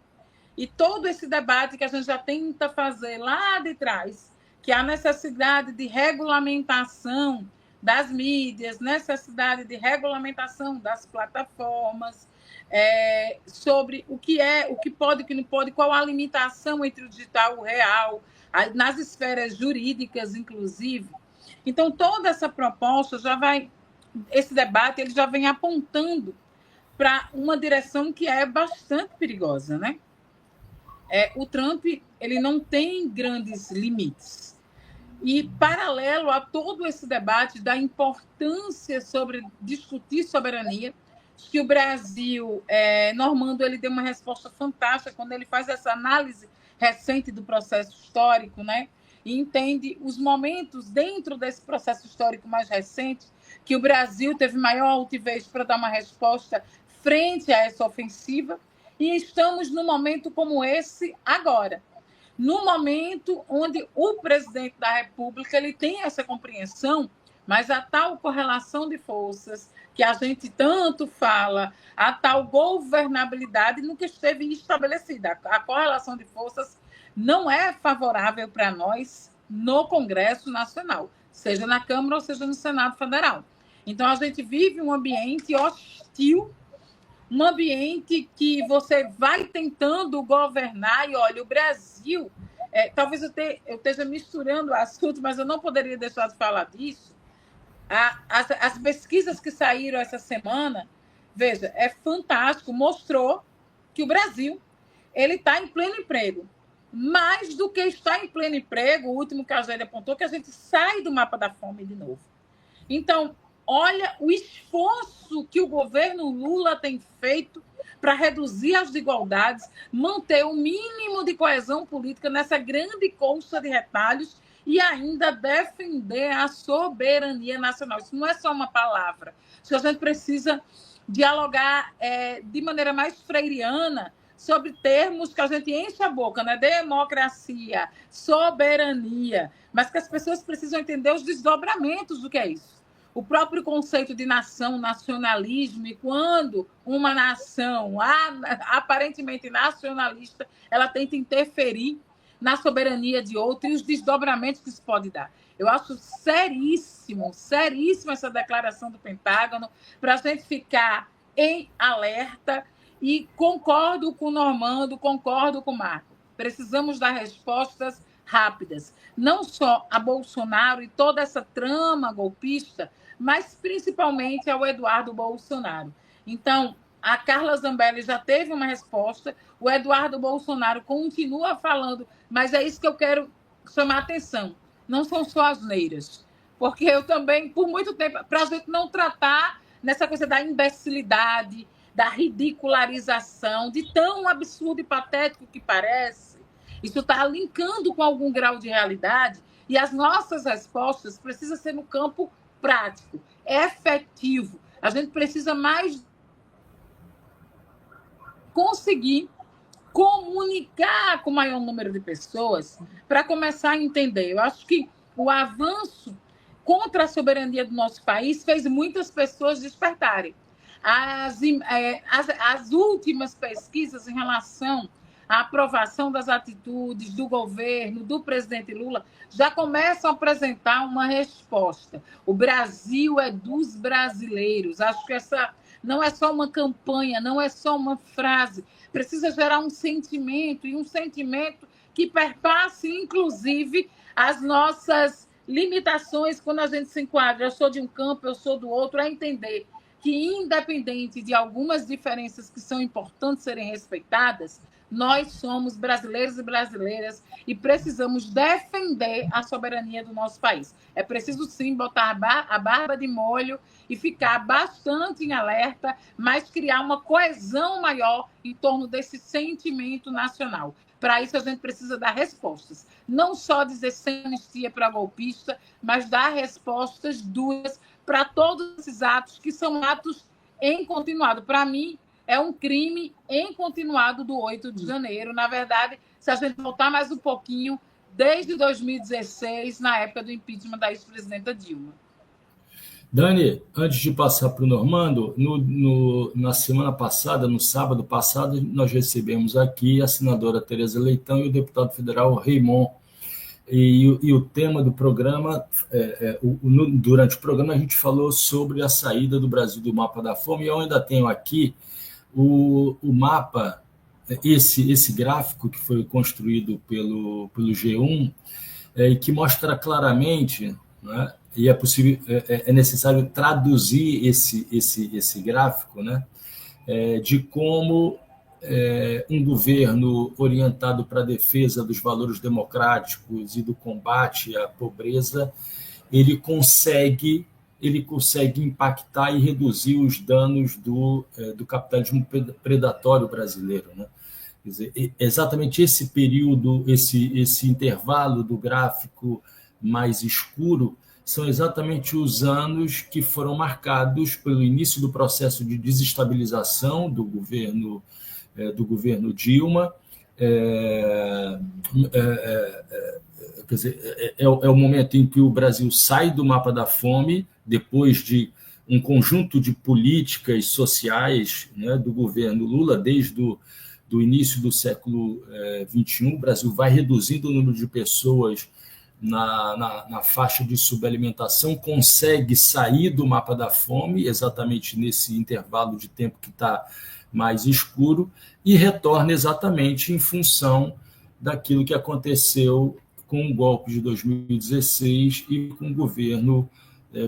E todo esse debate que a gente já tenta fazer lá de trás, que a necessidade de regulamentação das mídias, necessidade de regulamentação das plataformas, sobre o que pode, o que não pode, qual a limitação entre o digital e o real, nas esferas jurídicas, inclusive. Então, toda essa proposta esse debate ele já vem apontando para uma direção que é bastante perigosa, né? O Trump ele não tem grandes limites. E, paralelo a todo esse debate da importância sobre discutir soberania, que o Brasil, Normando, ele deu uma resposta fantástica quando ele faz essa análise recente do processo histórico, né? E entende os momentos dentro desse processo histórico mais recente que o Brasil teve maior altivez para dar uma resposta frente a essa ofensiva, e estamos num momento como esse agora, no momento onde o presidente da República ele tem essa compreensão, mas a tal correlação de forças que a gente tanto fala, a tal governabilidade nunca esteve estabelecida. A correlação de forças não é favorável para nós no Congresso Nacional, seja na Câmara ou seja no Senado Federal. Então, a gente vive um ambiente hostil, um ambiente que você vai tentando governar, e olha, o Brasil, talvez eu esteja misturando o assunto, mas eu não poderia deixar de falar disso. As pesquisas que saíram essa semana, veja, é fantástico, mostrou que o Brasil ele está em pleno emprego. Mais do que estar em pleno emprego, o último que a Gélia apontou, que a gente sai do mapa da fome de novo. Então, olha o esforço que o governo Lula tem feito para reduzir as desigualdades, manter o mínimo de coesão política nessa grande colcha de retalhos e ainda defender a soberania nacional. Isso não é só uma palavra. Isso a gente precisa dialogar de maneira mais freiriana sobre termos que a gente enche a boca, né? Democracia, soberania, mas que as pessoas precisam entender os desdobramentos do que é isso. O próprio conceito de nação, nacionalismo, e quando uma nação aparentemente nacionalista, ela tenta interferir na soberania de outro e os desdobramentos que isso pode dar. Eu acho seríssimo essa declaração do Pentágono, para a gente ficar em alerta, e concordo com o Normando, concordo com o Marco. Precisamos dar respostas rápidas, não só a Bolsonaro e toda essa trama golpista, mas principalmente ao Eduardo Bolsonaro. Então, a Carla Zambelli já teve uma resposta, o Eduardo Bolsonaro continua falando, mas é isso que eu quero chamar a atenção. Não são só asneiras, porque eu também, por muito tempo, para a gente não tratar nessa coisa da imbecilidade, da ridicularização, de tão absurdo e patético que parece, isso está linkando com algum grau de realidade, e as nossas respostas precisam ser no campo prático, efetivo. A gente precisa mais conseguir comunicar com o maior número de pessoas para começar a entender. Eu acho que o avanço contra a soberania do nosso país fez muitas pessoas despertarem. as últimas pesquisas em relação à aprovação das atitudes do governo, do presidente Lula, já começam a apresentar uma resposta. O Brasil é dos brasileiros. Acho que essa não é só uma campanha, não é só uma frase. Precisa gerar um sentimento, e um sentimento que perpasse, inclusive, as nossas limitações quando a gente se enquadra. Eu sou de um campo, eu sou do outro, é entender que, independente de algumas diferenças que são importantes serem respeitadas, nós somos brasileiros e brasileiras e precisamos defender a soberania do nosso país. É preciso, sim, botar a barba de molho e ficar bastante em alerta, mas criar uma coesão maior em torno desse sentimento nacional. Para isso, a gente precisa dar respostas. Não só dizer sem anistia para golpista, mas dar respostas duras para todos esses atos que são atos em continuado. Para mim, é um crime em continuado do 8 de janeiro. Na verdade, se a gente voltar mais um pouquinho, desde 2016, na época do impeachment da ex-presidenta Dilma. Dani, antes de passar para o Normando, na semana passada, no sábado passado, nós recebemos aqui a senadora Tereza Leitão e o deputado federal Raymond. E o tema do programa, durante o programa, a gente falou sobre a saída do Brasil do mapa da fome, e eu ainda tenho aqui o mapa, esse gráfico que foi construído pelo G1, que mostra claramente, né, e é necessário traduzir esse gráfico, né, de como um governo orientado para a defesa dos valores democráticos e do combate à pobreza, ele consegue impactar e reduzir os danos do capitalismo predatório brasileiro, né? Quer dizer, exatamente esse período, esse intervalo do gráfico mais escuro, são exatamente os anos que foram marcados pelo início do processo de desestabilização do governo Dilma. Quer dizer, é o momento em que o Brasil sai do mapa da fome, depois de um conjunto de políticas sociais, né, do governo Lula, desde do início do século XXI. O Brasil vai reduzindo o número de pessoas na faixa de subalimentação, consegue sair do mapa da fome, exatamente nesse intervalo de tempo que está mais escuro, e retorna exatamente em função daquilo que aconteceu com o golpe de 2016 e com o governo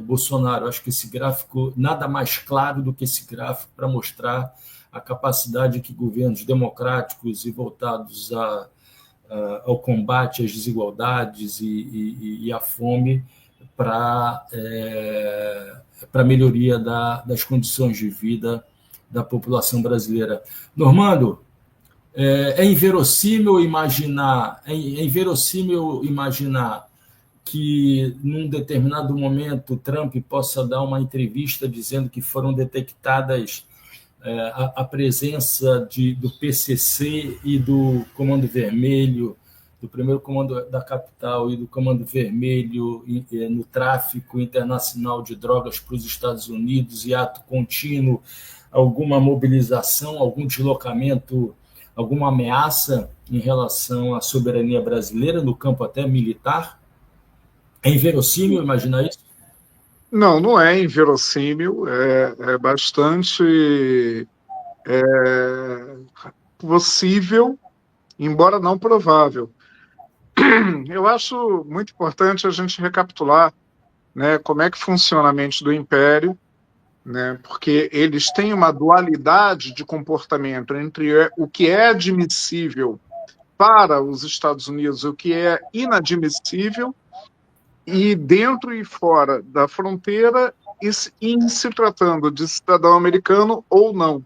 Bolsonaro. Acho que esse gráfico, nada mais claro do que esse gráfico para mostrar a capacidade que governos democráticos e voltados ao combate às desigualdades e à fome para a melhoria das condições de vida da população brasileira. Normando, é inverossímil imaginar que, num determinado momento, Trump possa dar uma entrevista dizendo que foram detectadas a presença do PCC e do Comando Vermelho, do primeiro comando da capital e do Comando Vermelho no tráfico internacional de drogas para os Estados Unidos, e ato contínuo, alguma mobilização, algum deslocamento, alguma ameaça em relação à soberania brasileira, no campo até militar? É inverossímil imaginar isso? Não, não é inverossímil, é bastante possível, embora não provável. Eu acho muito importante a gente recapitular, né, como é que funciona a mente do Império, né, porque eles têm uma dualidade de comportamento entre o que é admissível para os Estados Unidos e o que é inadmissível, e dentro e fora da fronteira, em se tratando de cidadão americano ou não.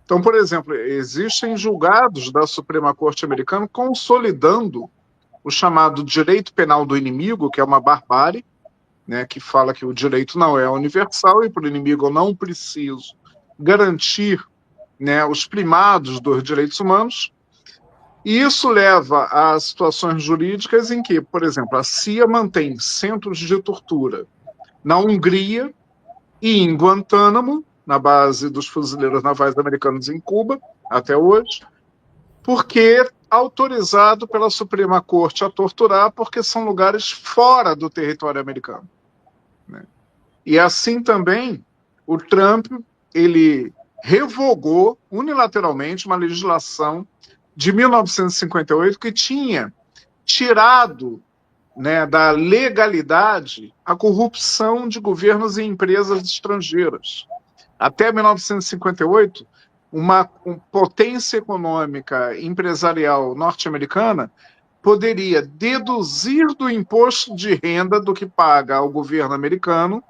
Então, por exemplo, existem julgados da Suprema Corte americana consolidando o chamado direito penal do inimigo, que é uma barbárie, né, que fala que o direito não é universal e para o inimigo eu não preciso garantir, né, os primados dos direitos humanos. E isso leva a situações jurídicas em que, por exemplo, a CIA mantém centros de tortura na Hungria e em Guantánamo, na base dos fuzileiros navais americanos em Cuba, até hoje, porque autorizado pela Suprema Corte a torturar, porque são lugares fora do território americano, né? E assim também, o Trump, ele revogou unilateralmente uma legislação de 1958 que tinha tirado, né, da legalidade a corrupção de governos e empresas estrangeiras. Até 1958, uma potência econômica empresarial norte-americana poderia deduzir do imposto de renda do que paga ao governo americano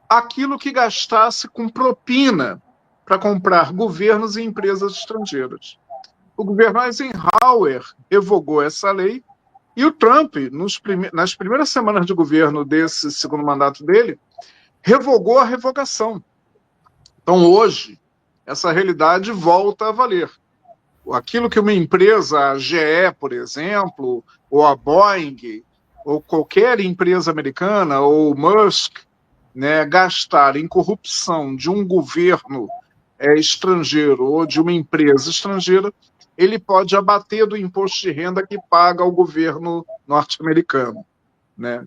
aquilo que gastasse com propina para comprar governos e empresas estrangeiras. O governo Eisenhower revogou essa lei e o Trump, nas primeiras semanas de governo desse segundo mandato dele, revogou a revogação. Então, hoje, essa realidade volta a valer. Aquilo que uma empresa, a GE, por exemplo, ou a Boeing, ou qualquer empresa americana, ou Musk, né, gastar em corrupção de um governo estrangeiro ou de uma empresa estrangeira, ele pode abater do imposto de renda que paga ao governo norte-americano, né?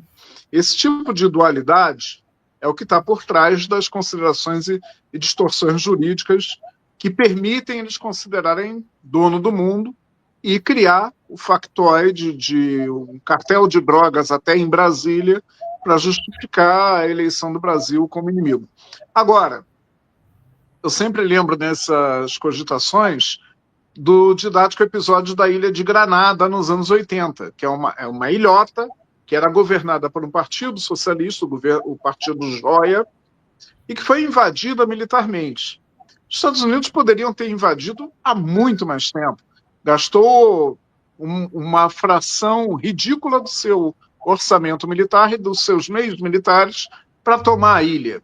Esse tipo de dualidade é o que está por trás das considerações e distorções jurídicas que permitem eles considerarem dono do mundo e criar o factoide de um cartel de drogas até em Brasília para justificar a eleição do Brasil como inimigo. Agora, eu sempre lembro nessas cogitações do didático episódio da Ilha de Granada nos anos 80, que é uma ilhota que era governada por um partido socialista, o Partido Joia, e que foi invadida militarmente. Os Estados Unidos poderiam ter invadido há muito mais tempo. Gastou uma fração ridícula do seu orçamento militar e dos seus meios militares para tomar a ilha.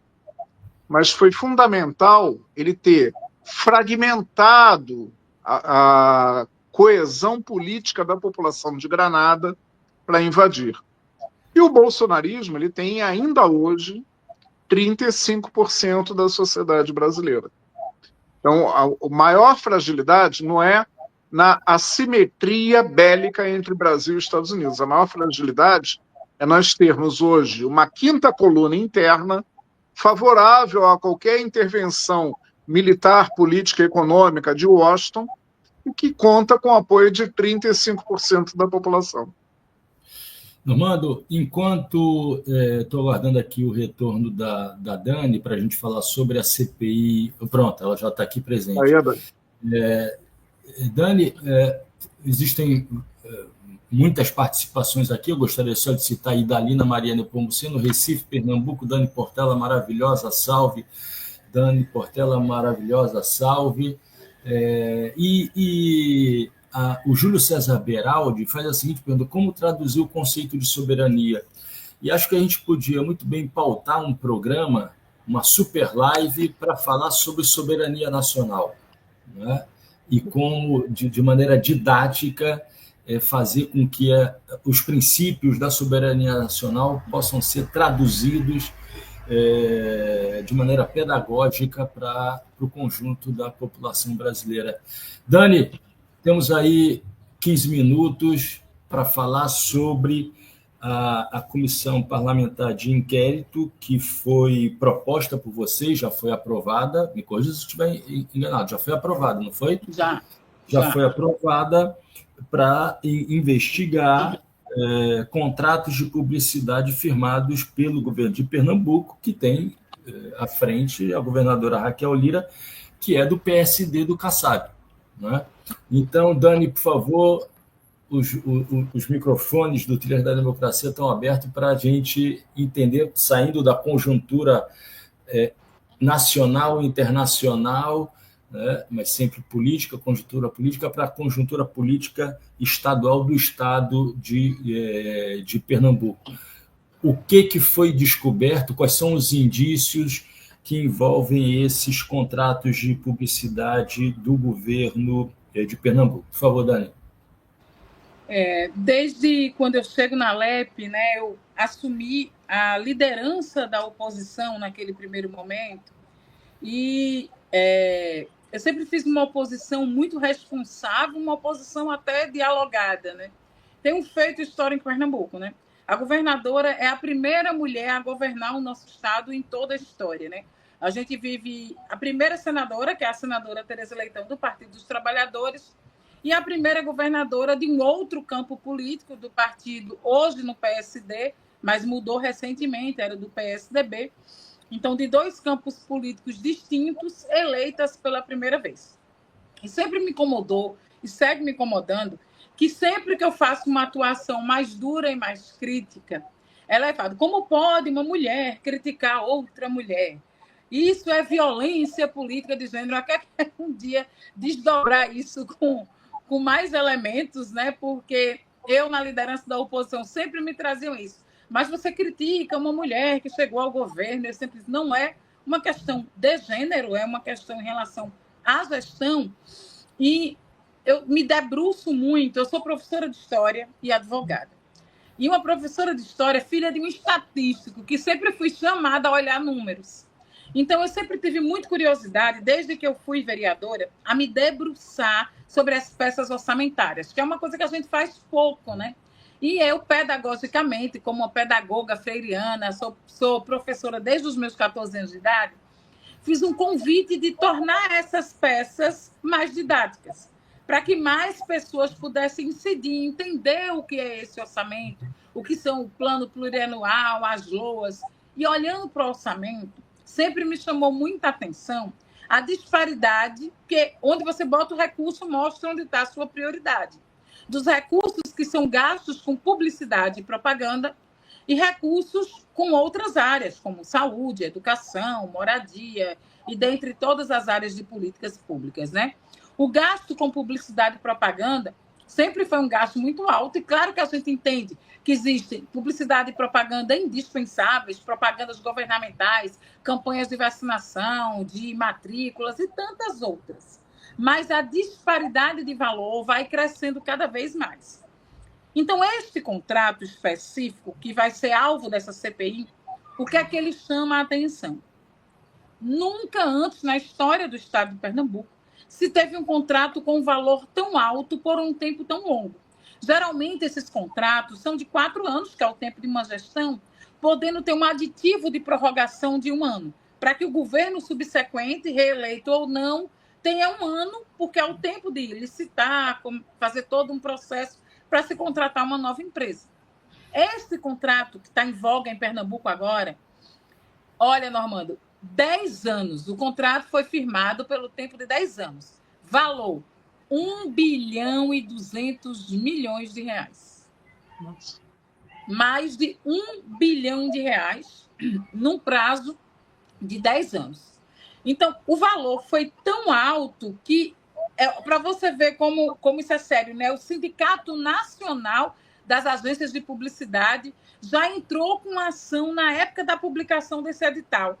Mas foi fundamental ele ter fragmentado a coesão política da população de Granada para invadir. E o bolsonarismo ele tem ainda hoje 35% da sociedade brasileira. Então, a maior fragilidade não é na assimetria bélica entre Brasil e Estados Unidos. A maior fragilidade é nós termos hoje uma quinta coluna interna favorável a qualquer intervenção militar, política e econômica de Washington e que conta com o apoio de 35% da população. Normando, enquanto estou aguardando aqui o retorno da Dani para a gente falar sobre a CPI. Pronto, ela já está aqui presente. Aí, Dani. Dani, existem muitas participações aqui. Eu gostaria só de citar a Idalina Maria Nepomuceno, Recife, Pernambuco. Dani Portela, maravilhosa, salve. Dani Portela, maravilhosa, salve. O Júlio César Beraldi faz a seguinte pergunta: como traduzir o conceito de soberania? E acho que a gente podia muito bem pautar um programa, uma super live, para falar sobre soberania nacional, né? E como, de maneira didática, fazer com que os princípios da soberania nacional possam ser traduzidos de maneira pedagógica para o conjunto da população brasileira. Dani, temos aí 15 minutos para falar sobre a comissão parlamentar de inquérito que foi proposta por vocês, já foi aprovada. Me corrija se estiver enganado, já foi aprovada, não foi? Já foi aprovada para investigar contratos de publicidade firmados pelo governo de Pernambuco, que tem à frente a governadora Raquel Lira, que é do PSD do Kassab, né? Então, Dani, por favor, os microfones do Trilhas da Democracia estão abertos para a gente entender, saindo da conjuntura nacional e internacional, né, mas sempre política, conjuntura política, para a conjuntura política estadual do estado de Pernambuco. O que foi descoberto? Quais são os indícios que envolvem esses contratos de publicidade do governo de Pernambuco? Por favor, Dani. Desde quando eu chego na LEP, né, eu assumi a liderança da oposição naquele primeiro momento, E eu sempre fiz uma oposição muito responsável, uma oposição até dialogada, né? Tem um feito histórico em Pernambuco, né? A governadora é a primeira mulher a governar o nosso estado em toda a história, né? A gente vive a primeira senadora, que é a senadora Tereza Leitão, do Partido dos Trabalhadores, e a primeira governadora de um outro campo político do partido, hoje no PSD, mas mudou recentemente, era do PSDB. Então, de dois campos políticos distintos, eleitas pela primeira vez. E sempre me incomodou, e segue me incomodando, que sempre que eu faço uma atuação mais dura e mais crítica, ela é falada, como pode uma mulher criticar outra mulher? Isso é violência política de gênero. Eu quero um dia desdobrar isso com mais elementos, né? Porque eu, na liderança da oposição, sempre me traziam isso. Mas você critica uma mulher que chegou ao governo, eu sempre disse, não é uma questão de gênero, é uma questão em relação à gestão. E eu me debruço muito, eu sou professora de história e advogada. E uma professora de história, filha de um estatístico, que sempre fui chamada a olhar números. Então, eu sempre tive muita curiosidade, desde que eu fui vereadora, a me debruçar sobre as peças orçamentárias, que é uma coisa que a gente faz pouco, né? E eu, pedagogicamente, como uma pedagoga freiriana, sou professora desde os meus 14 anos de idade, fiz um convite de tornar essas peças mais didáticas, para que mais pessoas pudessem incidir, entender o que é esse orçamento, o que são o plano plurianual, as LOAs. E olhando para o orçamento, sempre me chamou muita atenção a disparidade, que onde você bota o recurso mostra onde está a sua prioridade. Dos recursos que são gastos com publicidade e propaganda e recursos com outras áreas, como saúde, educação, moradia, e dentre todas as áreas de políticas públicas, né? O gasto com publicidade e propaganda sempre foi um gasto muito alto, e claro que a gente entende que existe publicidade e propaganda indispensáveis, propagandas governamentais, campanhas de vacinação, de matrículas e tantas outras. Mas a disparidade de valor vai crescendo cada vez mais. Então, este contrato específico, que vai ser alvo dessa CPI, o que é que ele chama a atenção? Nunca antes na história do estado de Pernambuco se teve um contrato com um valor tão alto por um tempo tão longo. Geralmente, esses contratos são de 4 anos, que é o tempo de uma gestão, podendo ter um aditivo de prorrogação de 1 ano, para que o governo subsequente, reeleito ou não, tenha 1 ano, porque é o tempo de licitar, fazer todo um processo para se contratar uma nova empresa. Esse contrato que está em voga em Pernambuco agora, olha, Normando, 10 anos. O contrato foi firmado pelo tempo de 10 anos. Valor, 1 bilhão e 200 milhões de reais. Nossa. Mais de 1 bilhão de reais num prazo de 10 anos. Então, o valor foi tão alto que, para você ver como isso é sério, né? O Sindicato Nacional das Agências de Publicidade já entrou com ação na época da publicação desse edital,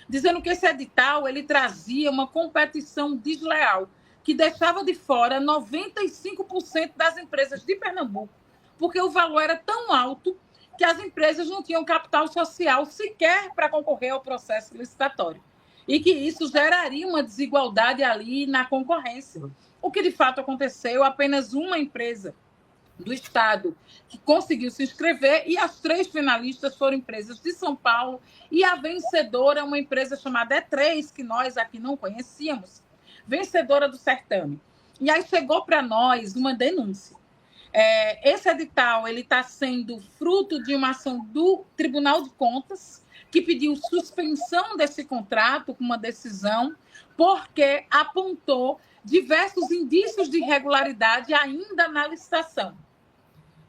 dizendo que esse edital ele trazia uma competição desleal, que deixava de fora 95% das empresas de Pernambuco, porque o valor era tão alto que as empresas não tinham capital social sequer para concorrer ao processo licitatório. E que isso geraria uma desigualdade ali na concorrência. O que de fato aconteceu, apenas uma empresa do estado que conseguiu se inscrever, e as 3 finalistas foram empresas de São Paulo, e a vencedora é uma empresa chamada E3, que nós aqui não conhecíamos, vencedora do certame. E aí chegou para nós uma denúncia. Esse edital está sendo fruto de uma ação do Tribunal de Contas, que pediu suspensão desse contrato com uma decisão, porque apontou diversos indícios de irregularidade ainda na licitação.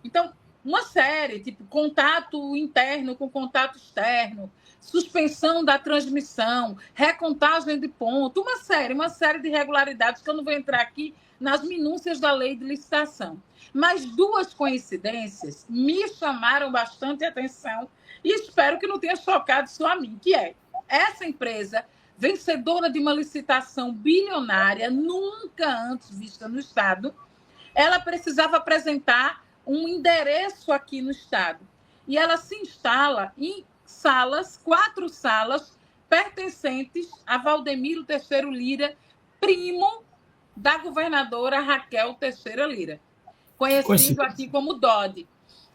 Então, uma série, tipo contato interno com contato externo, suspensão da transmissão, recontagem de ponto, uma série de irregularidades que eu não vou entrar aqui nas minúcias da lei de licitação. Mas 2 coincidências me chamaram bastante atenção e espero que não tenha chocado só a mim, que é essa empresa vencedora de uma licitação bilionária, nunca antes vista no estado, ela precisava apresentar um endereço aqui no estado. E ela se instala em 4 salas pertencentes a Valdemiro Teixeira Lira, primo da governadora Raquel Teixeira Lira, conhecido aqui como Dodge.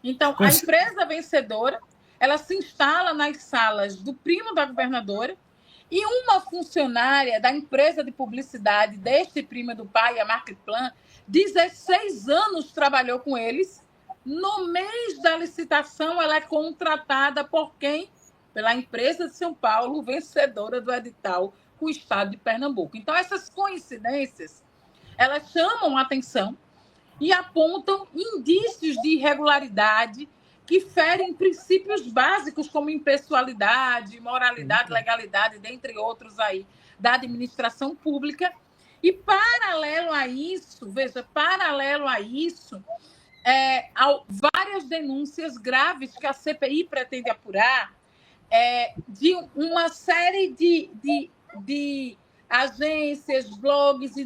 Então, a empresa vencedora, ela se instala nas salas do primo da governadora, e uma funcionária da empresa de publicidade deste primo do pai, a Marketplan, 16 anos trabalhou com eles. No mês da licitação, ela é contratada por quem? Pela empresa de São Paulo, vencedora do edital com o estado de Pernambuco. Então, essas coincidências, elas chamam a atenção e apontam indícios de irregularidade que ferem princípios básicos como impessoalidade, moralidade, legalidade, dentre outros aí, da administração pública. E paralelo a isso, várias denúncias graves que a CPI pretende apurar de uma série de agências, blogs e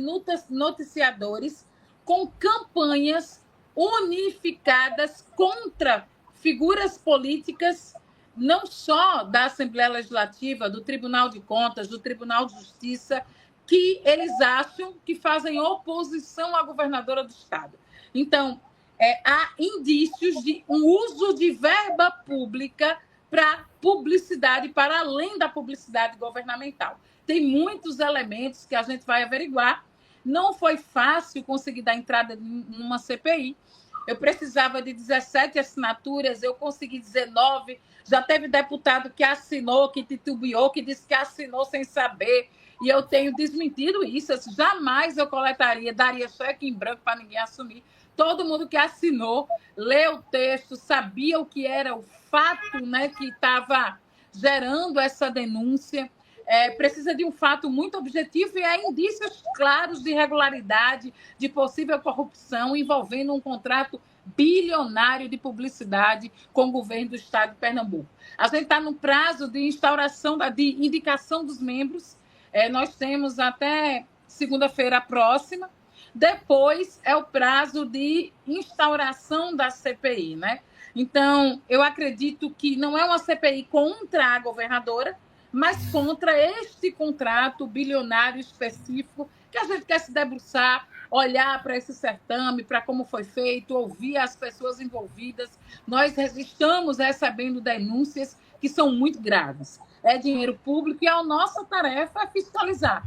noticiadores com campanhas unificadas contra figuras políticas, não só da Assembleia Legislativa, do Tribunal de Contas, do Tribunal de Justiça, que eles acham que fazem oposição à governadora do Estado. Então, há indícios de um uso de verba pública para publicidade, para além da publicidade governamental. Tem muitos elementos que a gente vai averiguar. Não foi fácil conseguir dar entrada numa CPI. Eu precisava de 17 assinaturas, eu consegui 19. Já teve deputado que assinou, que titubeou, que disse que assinou sem saber. E eu tenho desmentido isso. Jamais eu daria cheque em branco para ninguém assumir. Todo mundo que assinou, leu o texto, sabia o que era o fato, né, que estava gerando essa denúncia. Precisa de um fato muito objetivo e há indícios claros de irregularidade, de possível corrupção envolvendo um contrato bilionário de publicidade com o governo do estado de Pernambuco. A gente está no prazo de instauração, de indicação dos membros. Nós temos até segunda-feira próxima. Depois é o prazo de instauração da CPI, né? Então, eu acredito que não é uma CPI contra a governadora, mas contra este contrato bilionário específico que a gente quer se debruçar, olhar para esse certame, para como foi feito, ouvir as pessoas envolvidas. Nós estamos recebendo denúncias que são muito graves. É dinheiro público e a nossa tarefa é fiscalizar.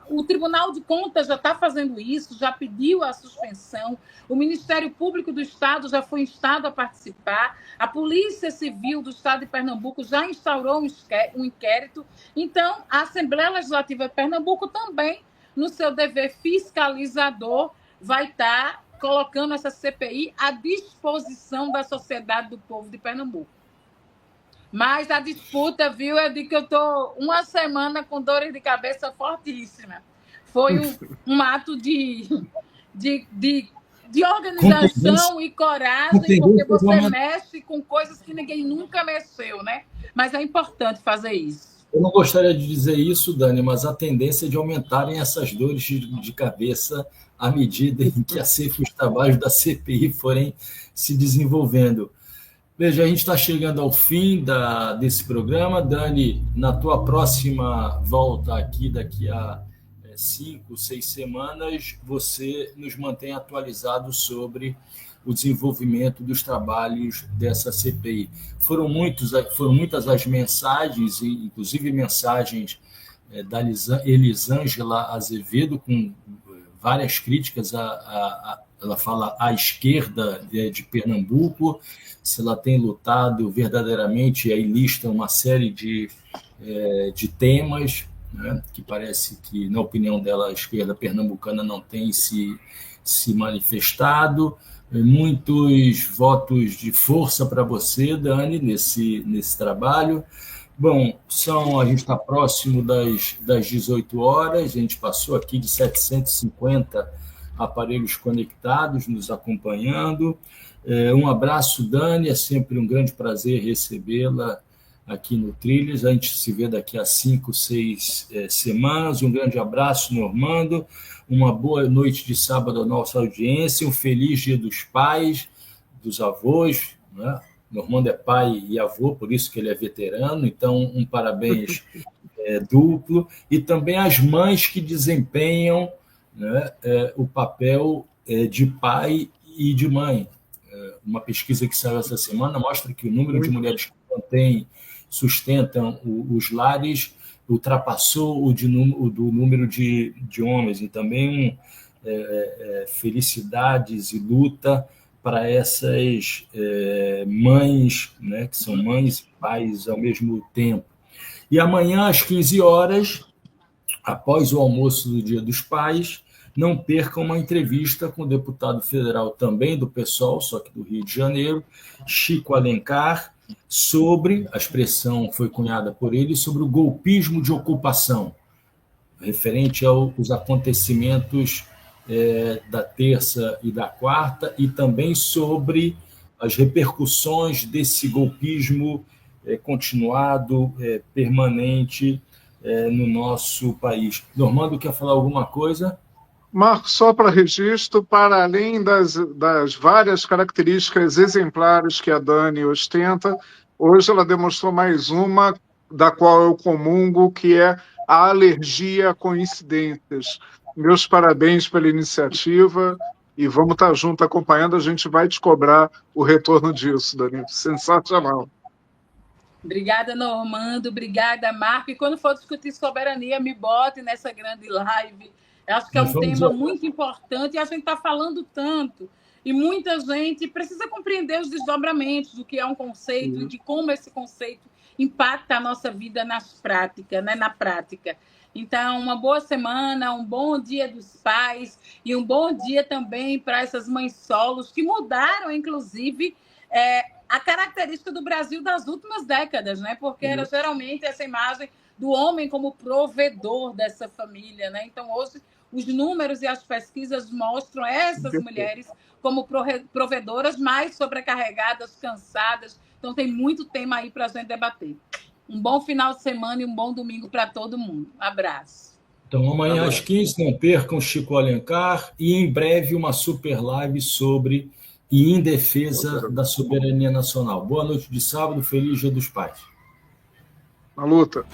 O Tribunal de Contas já está fazendo isso, já pediu a suspensão, o Ministério Público do Estado já foi instado a participar, a Polícia Civil do Estado de Pernambuco já instaurou um inquérito. Então, a Assembleia Legislativa de Pernambuco também, no seu dever fiscalizador, vai estar colocando essa CPI à disposição da sociedade do povo de Pernambuco. Mas a disputa, viu, é de que eu estou uma semana com dores de cabeça fortíssima. Foi um ato de organização e coragem, porque você mexe com coisas que ninguém nunca mexeu, né? Mas é importante fazer isso. Eu não gostaria de dizer isso, Dani, mas a tendência é de aumentarem essas dores de cabeça à medida em que os trabalhos da CPI forem se desenvolvendo. Veja, a gente está chegando ao fim desse programa. Dani, na tua próxima volta aqui, daqui a 5, 6 semanas, você nos mantém atualizados sobre o desenvolvimento dos trabalhos dessa CPI. Foram muitas as mensagens, inclusive mensagens da Elisângela Azevedo, com várias críticas ela fala à esquerda de Pernambuco, se ela tem lutado verdadeiramente, e aí lista uma série de temas, né, que parece que, na opinião dela, a esquerda pernambucana não tem se manifestado. Muitos votos de força para você, Dani, nesse trabalho. Bom, a gente está próximo das 18 horas, a gente passou aqui de 750 aparelhos conectados, nos acompanhando. Um abraço, Dani, é sempre um grande prazer recebê-la aqui no Trilhas. A gente se vê daqui a 5, 6 semanas. Um grande abraço, Normando. Uma boa noite de sábado à nossa audiência. Um feliz Dia dos Pais, dos avós, né? Normando é pai e avô, por isso que ele é veterano. Então, um parabéns duplo, e também as mães que desempenham, né, o papel de pai e de mãe. Uma pesquisa que saiu essa semana mostra que o número de mulheres que sustentam os lares ultrapassou do número de homens, e também felicidades e luta para essas mães, né, que são mães e pais ao mesmo tempo. E amanhã, às 15 horas, após o almoço do Dia dos Pais, não percam uma entrevista com o deputado federal também do PSOL, só que do Rio de Janeiro, Chico Alencar, sobre, a expressão foi cunhada por ele, sobre o golpismo de ocupação, referente aos acontecimentos da terça e da quarta, e também sobre as repercussões desse golpismo continuado, permanente no nosso país. Normando, quer falar alguma coisa? Marcos, só para registro, para além das várias características exemplares que a Dani ostenta, hoje ela demonstrou mais uma da qual eu comungo, que é a alergia a coincidências. Meus parabéns pela iniciativa e vamos estar junto acompanhando, a gente vai te cobrar o retorno disso, Dani. Sensacional. Obrigada, Normando. Obrigada, Marco. E quando for discutir soberania, me bote nessa grande live. Eu acho que é um tema muito importante e a gente está falando tanto. E muita gente precisa compreender os desdobramentos do que é um conceito e de como esse conceito impacta a nossa vida na prática. Então, uma boa semana, um bom Dia dos Pais e um bom dia também para essas mães solos que mudaram, inclusive, a característica do Brasil das últimas décadas, né? Porque era geralmente essa imagem do homem como provedor dessa família, né? Então, hoje, os números e as pesquisas mostram essas mulheres como provedoras, mais sobrecarregadas, cansadas. Então, tem muito tema aí para a gente debater. Um bom final de semana e um bom domingo para todo mundo. Abraço. Então, amanhã às 15, não percam Chico Alencar, e em breve uma super live sobre e em defesa da soberania nacional. Boa noite de sábado, feliz Dia dos Pais. Na luta.